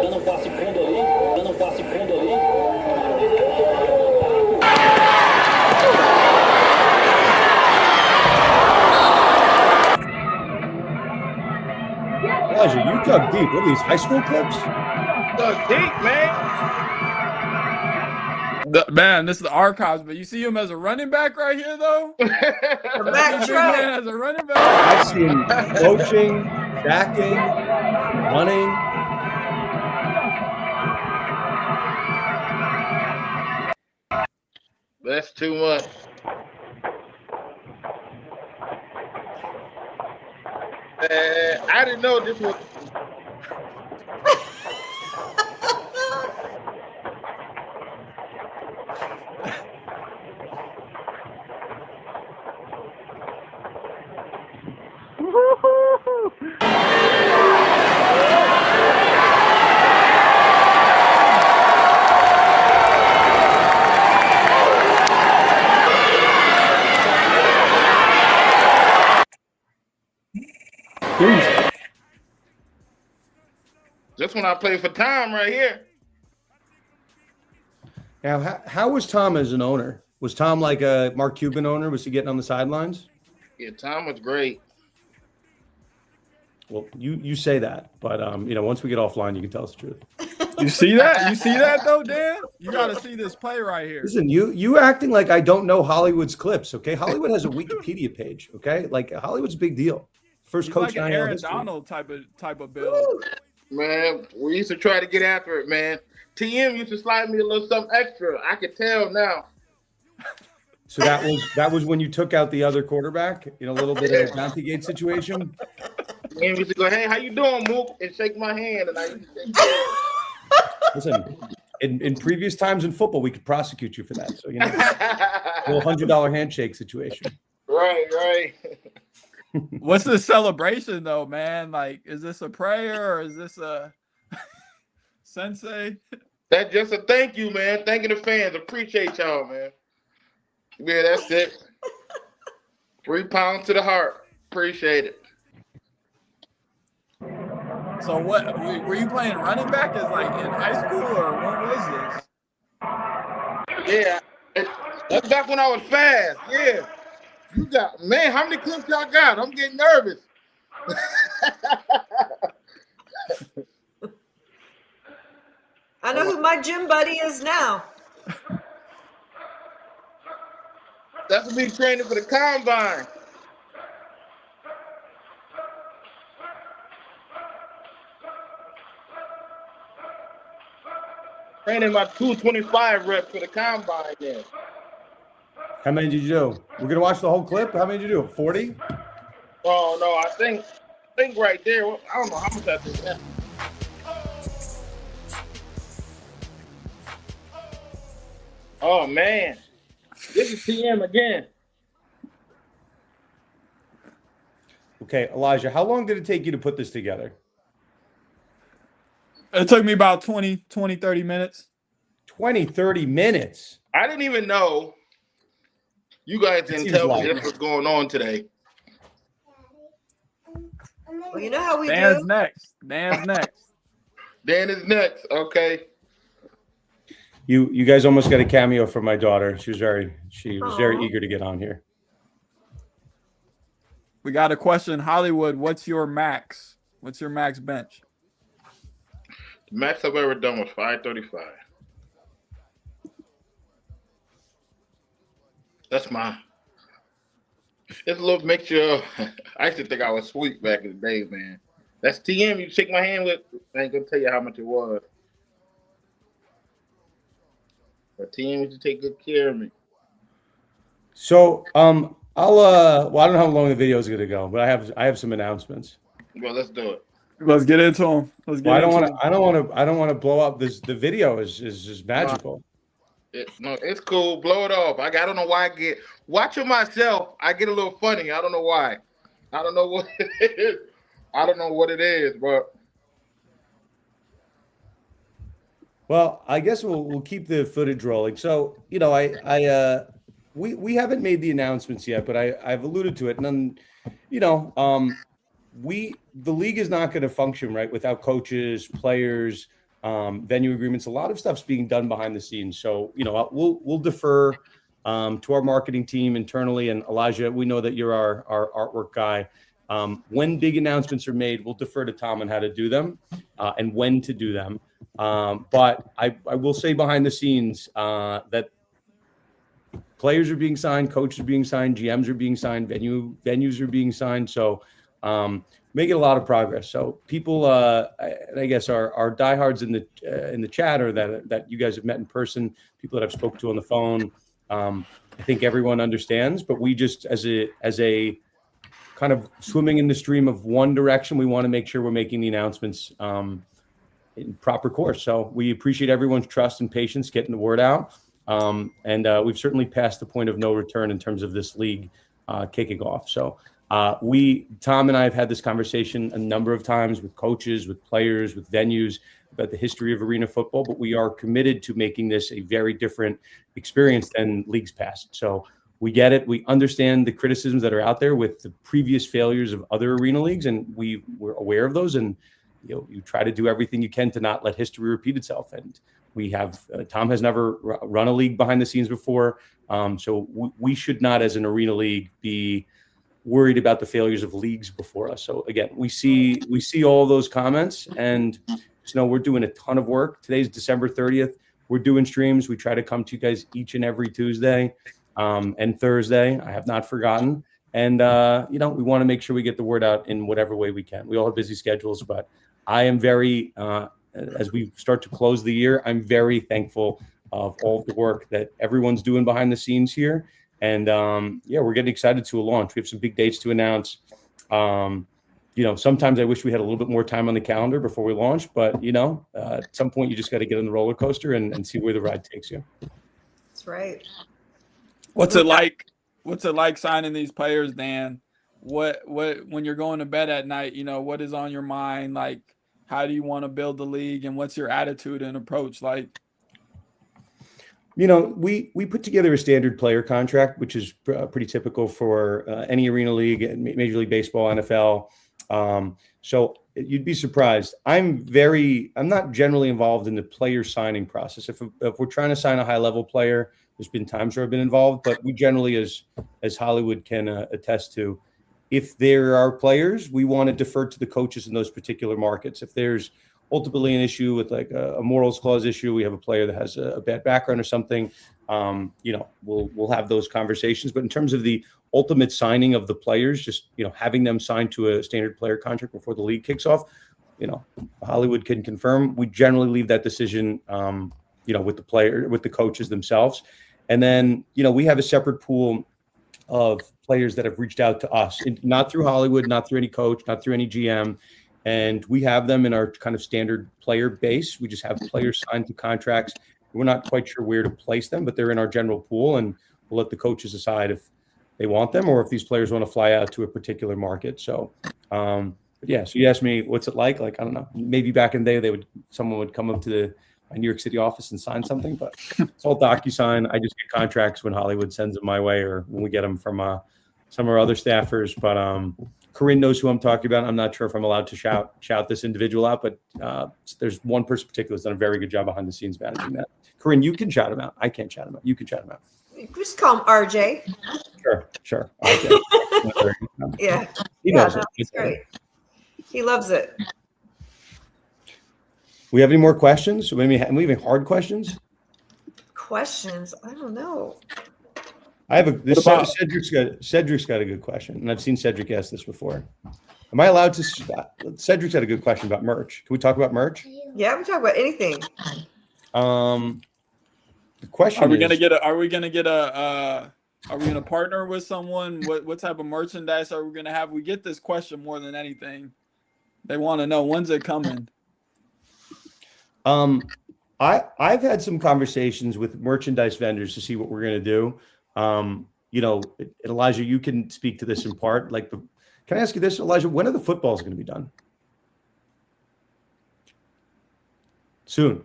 Dando um passe fundo ali. Dando um passe fundo ali. Elijah, you dug deep. What are these, high school clips? Dug deep, man. Man, this is the archives, but you see him as a running back right here, though. The back Big truck. man as a running back. I've seen coaching, sacking, running. That's too much. I didn't know this was. That's when I play for Tom right here. Now, how was Tom as an owner? Was Tom like a Mark Cuban owner? Was he getting on the sidelines? Yeah, Tom was great. Well, you say that, but once we get offline, you can tell us the truth. You see that? You see that though, Dan? You got to see this play right here. Listen, you acting like I don't know Hollywood's clips, okay? Hollywood has a Wikipedia page, okay? Like Hollywood's a big deal. First He's coach like an in Aaron history. Donald type of build. Man, we used to try to get after it, man. TM used to slide me a little something extra. I could tell now. So that was when you took out the other quarterback in a little bit of a bounty gate situation. TM used to go, "Hey, how you doing, Mook?" and shake my hand, and I used to say, Listen, in previous times in football, we could prosecute you for that. So a little $100 handshake situation. Right. What's the celebration though, man? Like, is this a prayer or is this a sensei? That's just a thank you, man. Thanking the fans. Appreciate y'all, man. Yeah, that's it. 3 pounds to the heart. Appreciate it. So what were you playing running back as like in high school or what was this? Yeah, that's back when I was fast. Yeah. You got, man, how many clips y'all got? I'm getting nervous. I know who my gym buddy is now. That's me training for the combine. Training my 225 reps for the combine then. How many did you do? We're gonna watch the whole clip. How many did you do? 40? Oh no, I think right there. I don't know how much I did that. Oh man, this is TM again. Okay, Elijah, how long did it take you to put this together? It took me about 20, 30 minutes. 20, 30 minutes. I didn't even know you guys didn't tell me this was going on today. Well, you know how we Dan's do. next. Dan's next. Dan is next. Okay. You guys almost got a cameo from my daughter. She was very eager to get on here. We got a question. Hollywood, what's your max? What's your max bench? The max I've ever done was 535. That's mine. It's a little mixture of, I used to think I was sweet back in the day, man. That's TM. You shake my hand with, I ain't gonna tell you how much it was. But TM used to take good care of me. So well, I don't know how long the video is gonna go, but I have some announcements. Well, let's do it. Let's get into them. I don't want to blow up this. The video is just magical. No, it's cool. Blow it off. I don't know why I get watching myself. I get a little funny. I don't know why. I don't know what it is. I don't know what it is, but well, I guess we'll keep the footage rolling. So we haven't made the announcements yet, but I've alluded to it, and then the league is not going to function right without coaches, players, venue agreements. A lot of stuff's being done behind the scenes. So, we'll defer to our marketing team internally. And Elijah, we know that you're our artwork guy. When big announcements are made, we'll defer to Tom on how to do them and when to do them. But I will say behind the scenes that players are being signed, coaches are being signed, GMs are being signed, venues are being signed. So making a lot of progress. So people, I guess, our diehards in the chat, or that you guys have met in person, people that I've spoke to on the phone. I think everyone understands, but we just as a kind of swimming in the stream of one direction, we want to make sure we're making the announcements in proper course. So we appreciate everyone's trust and patience getting the word out. And we've certainly passed the point of no return in terms of this league kicking off. So Tom and I have had this conversation a number of times with coaches, with players, with venues about the history of arena football, but we are committed to making this a very different experience than leagues past. So we get it. We understand the criticisms that are out there with the previous failures of other arena leagues, and we're aware of those. And you try to do everything you can to not let history repeat itself. And we have Tom has never run a league behind the scenes before, so we should not, as an arena league, be worried about the failures of leagues before us. So again, we see all those comments, and just know we're doing a ton of work. Today's December 30th. We're doing streams. We try to come to you guys each and every Tuesday and Thursday. I have not forgotten. And we want to make sure we get the word out in whatever way we can. We all have busy schedules, but I am very as we start to close the year, I'm very thankful of all of the work that everyone's doing behind the scenes here. And we're getting excited to a launch. We have some big dates to announce. Sometimes I wish we had a little bit more time on the calendar before we launch, but at some point you just got to get on the roller coaster and see where the ride takes you. That's right. What's it like? What's it like signing these players, Dan? What when you're going to bed at night, what is on your mind? Like, how do you want to build the league, and what's your attitude and approach like? We put together a standard player contract, which is pretty typical for any arena league, Major League Baseball, NFL. So you'd be surprised. I'm not generally involved in the player signing process. If we're trying to sign a high level player, there's been times where I've been involved, but we generally, as Hollywood can attest to, if there are players, we want to defer to the coaches in those particular markets. If there's ultimately an issue with like a morals clause issue, we have a player that has a bad background or something, we'll have those conversations. But in terms of the ultimate signing of the players, just having them signed to a standard player contract before the league kicks off, Hollywood can confirm. We generally leave that decision with the coaches themselves. And then we have a separate pool of players that have reached out to us, not through Hollywood, not through any coach, not through any GM. And we have them in our kind of standard player base. We just have players signed to contracts. We're not quite sure where to place them, but they're in our general pool, and we'll let the coaches decide if they want them or if these players want to fly out to a particular market. So, so you asked me, what's it like? Like, I don't know, maybe back in the day, someone would come up to my New York City office and sign something, but it's all DocuSign. I just get contracts when Hollywood sends them my way, or when we get them from some of our other staffers. But Corinne knows who I'm talking about. I'm not sure if I'm allowed to shout this individual out, but there's one person in particular who's done a very good job behind the scenes managing that. Corinne, you can shout him out. I can't shout him out. You can shout him out. Just call him RJ. Sure. RJ. Yeah. He knows it. That's great. He loves it. We have any more questions? Are we having hard questions? Questions? I don't know. I have Cedric's got a good question, and I've seen Cedric ask this before. Am I allowed to? Cedric's had a good question about merch. Can we talk about merch? Yeah, we talk about anything. The question are we gonna partner with someone? What type of merchandise are we gonna have? We get this question more than anything. They want to know, when's it coming? I've had some conversations with merchandise vendors to see what we're going to do. Elijah, you can speak to this in part. Can I ask you this, Elijah? When are the footballs going to be done? Soon.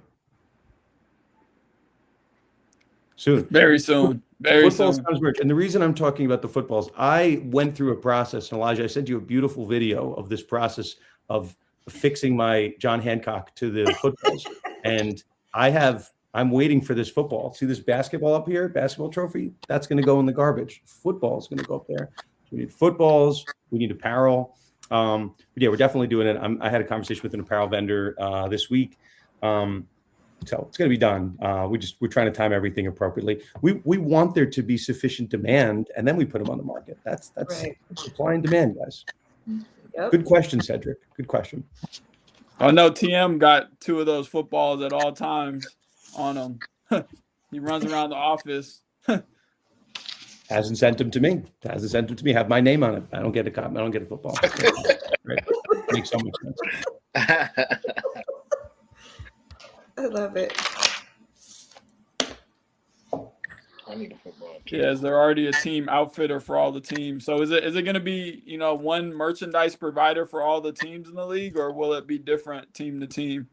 Very soon. Very soon. And the reason I'm talking about the footballs, I went through a process, and Elijah, I sent you a beautiful video of this process of fixing my John Hancock to the footballs. And I'm waiting for this football. See this basketball up here, basketball trophy? That's going to go in the garbage. Football is going to go up there. We need footballs. We need apparel. But yeah, we're definitely doing it. I had a conversation with an apparel vendor this week. So it's going to be done. We're trying to time everything appropriately. We want there to be sufficient demand, and then we put them on the market. That's Right. supply and demand, guys. Yep. Good question, Cedric. Good question. I know TM got 2 of those footballs at all times on him. He runs around the office. Hasn't sent them to me. Have my name on it. I don't get a cop. I don't get a football. Right. Makes so much sense. I love it. I need a football. Yeah, is there already a team outfitter for all the teams? So is it going to be, one merchandise provider for all the teams in the league, or will it be different team to team?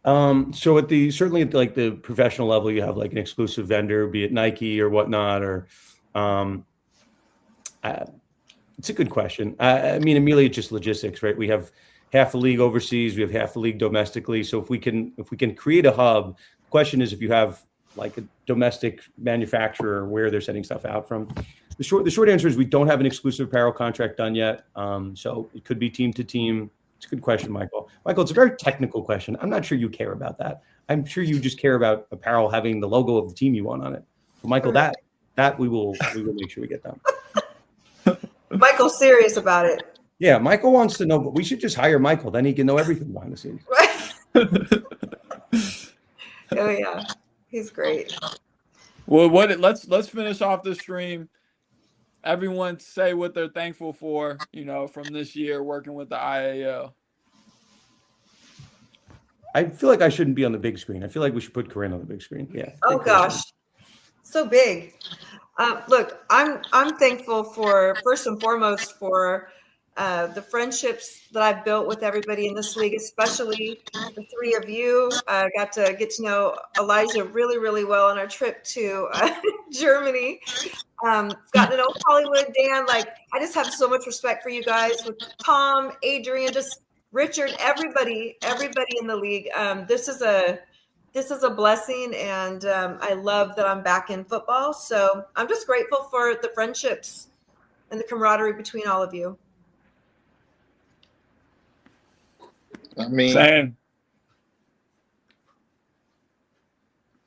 So certainly at like the professional level, you have like an exclusive vendor, be it Nike or whatnot, or it's a good question. I mean, immediately it's just logistics, right? We have half the league overseas, we have half the league domestically. So if we can create a hub, the question is if you have like a domestic manufacturer where they're sending stuff out from. The short answer is we don't have an exclusive apparel contract done yet. So it could be team to team. It's a good question, Michael. Michael, it's a very technical question. I'm not sure you care about that. I'm sure you just care about apparel having the logo of the team you want on it. So Michael, that we will make sure we get done. Michael's serious about it. Yeah, Michael wants to know, but we should just hire Michael. Then he can know everything behind the scenes. Right. Oh yeah, he's great. Well, let's finish off the stream. Everyone say what they're thankful for, from this year working with the IAL. I feel like I shouldn't be on the big screen. I feel like we should put Corinne on the big screen. Yeah. Oh gosh, so big. Look, I'm thankful for, first and foremost, for the friendships that I've built with everybody in this league, especially the 3 of you. I got to get to know Elijah really, really well on our trip to Germany. Gotten to know Hollywood, Dan. Like, I just have so much respect for you guys, with Tom, Adrian, just Richard, everybody in the league. This is a blessing, and I love that I'm back in football. So I'm just grateful for the friendships and the camaraderie between all of you. I mean, Same.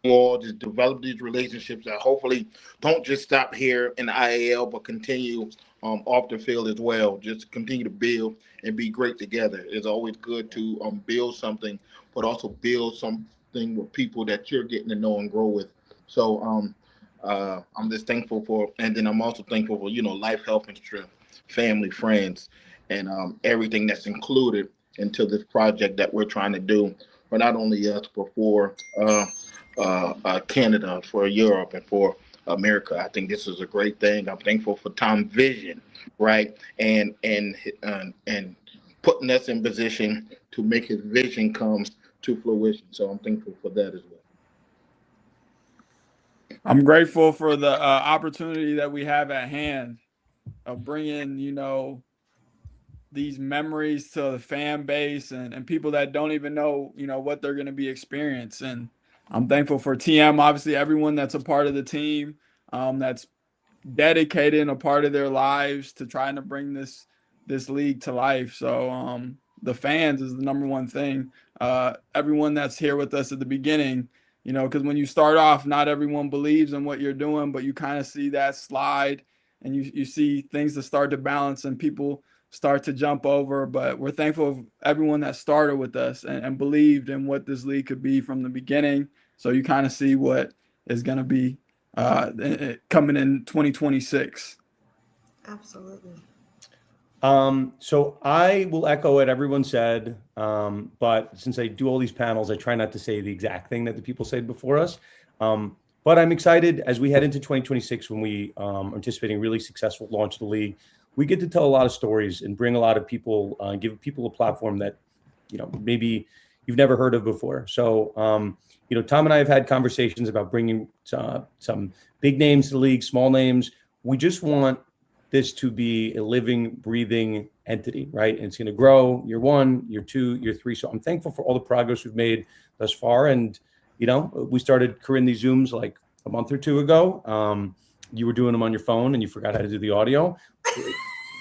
all just develop these relationships that hopefully don't just stop here in the IAL, but continue off the field as well. Just continue to build and be great together. It's always good to build something, but also build something with people that you're getting to know and grow with. So I'm just thankful for, and then I'm also thankful for, life, health, and strength, family, friends, and everything that's included into this project that we're trying to do for not only us, but for Canada, for Europe, and for America. I think this is a great thing. I'm thankful for Tom's vision, right, and putting us in position to make his vision come to fruition. So I'm thankful for that as well. I'm grateful for the opportunity that we have at hand of bringing, these memories to the fan base and people that don't even know, what they're going to be experiencing. I'm thankful for TM, obviously everyone that's a part of the team, that's dedicated and a part of their lives to trying to bring this league to life. So the fans is the number one thing. Everyone that's here with us at the beginning, because when you start off, not everyone believes in what you're doing, but you kind of see that slide and you see things that start to balance and people start to jump over. But we're thankful of everyone that started with us and believed in what this league could be from the beginning. So you kind of see what is going to be coming in 2026. Absolutely. So I will echo what everyone said, but since I do all these panels, I try not to say the exact thing that the people said before us. But I'm excited as we head into 2026 when we are anticipating a really successful launch of the league. We get to tell a lot of stories and bring a lot of people, give people a platform that, maybe you've never heard of before. So, Tom and I have had conversations about bringing some big names to the league, small names. We just want this to be a living, breathing entity, right? And it's going to grow year 1, year 2, year 3. So I'm thankful for all the progress we've made thus far. And, we started Corinne these Zooms like a month or 2 ago. You were doing them on your phone and you forgot how to do the audio.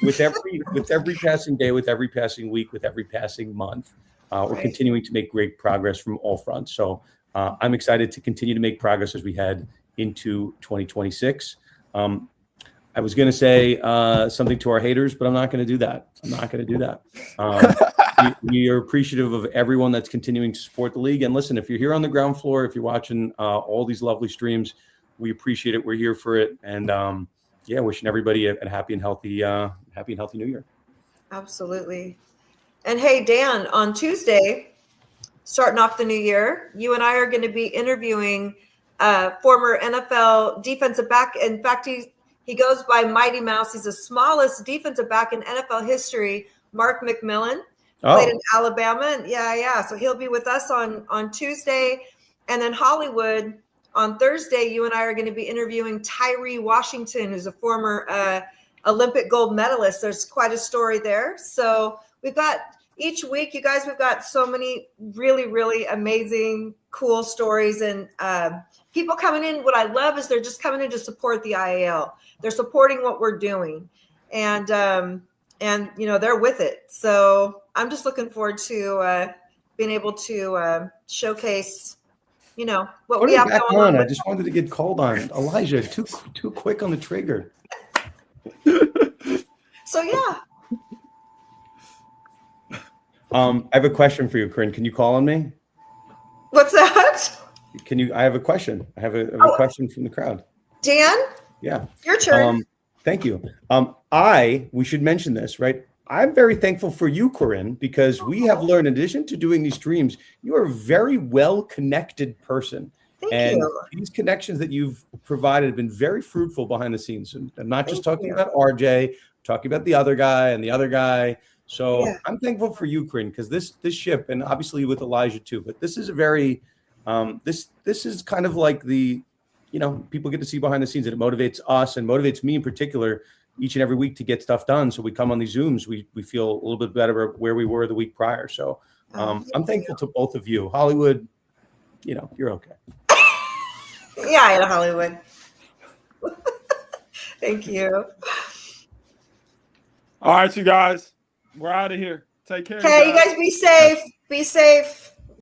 with every passing day, with every passing week, with every passing month, we're continuing to make great progress from all fronts. So I'm excited to continue to make progress as we head into 2026. I was going to say something to our haters, but I'm not going to do that. We are appreciative of everyone that's continuing to support the league. And listen, if you're here on the ground floor, if you're watching all these lovely streams, we appreciate it. We're here for it. And wishing everybody a happy and healthy New Year. Absolutely. And hey, Dan, on Tuesday, starting off the new year, you and I are going to be interviewing former NFL defensive back. In fact, he goes by Mighty Mouse. He's the smallest defensive back in NFL history, Mark McMillan. Played in Alabama. Yeah. So he'll be with us on Tuesday. And then Hollywood, on Thursday, you and I are going to be interviewing Tyree Washington, who's a former Olympic gold medalist. There's quite a story there. So we've got each week, you guys, we've got so many really, really amazing, cool stories and people coming in. What I love is they're just coming in to support the IAL. They're supporting what we're doing. And they're with it. So I'm just looking forward to being able to showcase, what we have going on. I just wanted to get called on. Elijah, too quick on the trigger. So yeah. I have a question for you, Corinne. Can you call on me? What's that? I have a question. I have a question from the crowd. Dan? Yeah. Your turn. Thank you. We should mention this, right? I'm very thankful for you, Corinne, because we have learned, in addition to doing these streams, you are a very well-connected person. Thank you. These connections that you've provided have been very fruitful behind the scenes. And I'm not just talking about RJ, talking about the other guy and the other guy. So I'm thankful for you, Corinne, because this ship, and obviously with Elijah too, but this is a very, this is kind of like the, people get to see behind the scenes, and it motivates us and motivates me in particular each and every week to get stuff done. So we come on these Zooms, we feel a little bit better where we were the week prior. So I'm thankful to both of you. Hollywood, you're okay. Yeah, in Hollywood. Thank you. All right, you guys. We're out of here. Take care. Okay, you guys be safe. Be safe.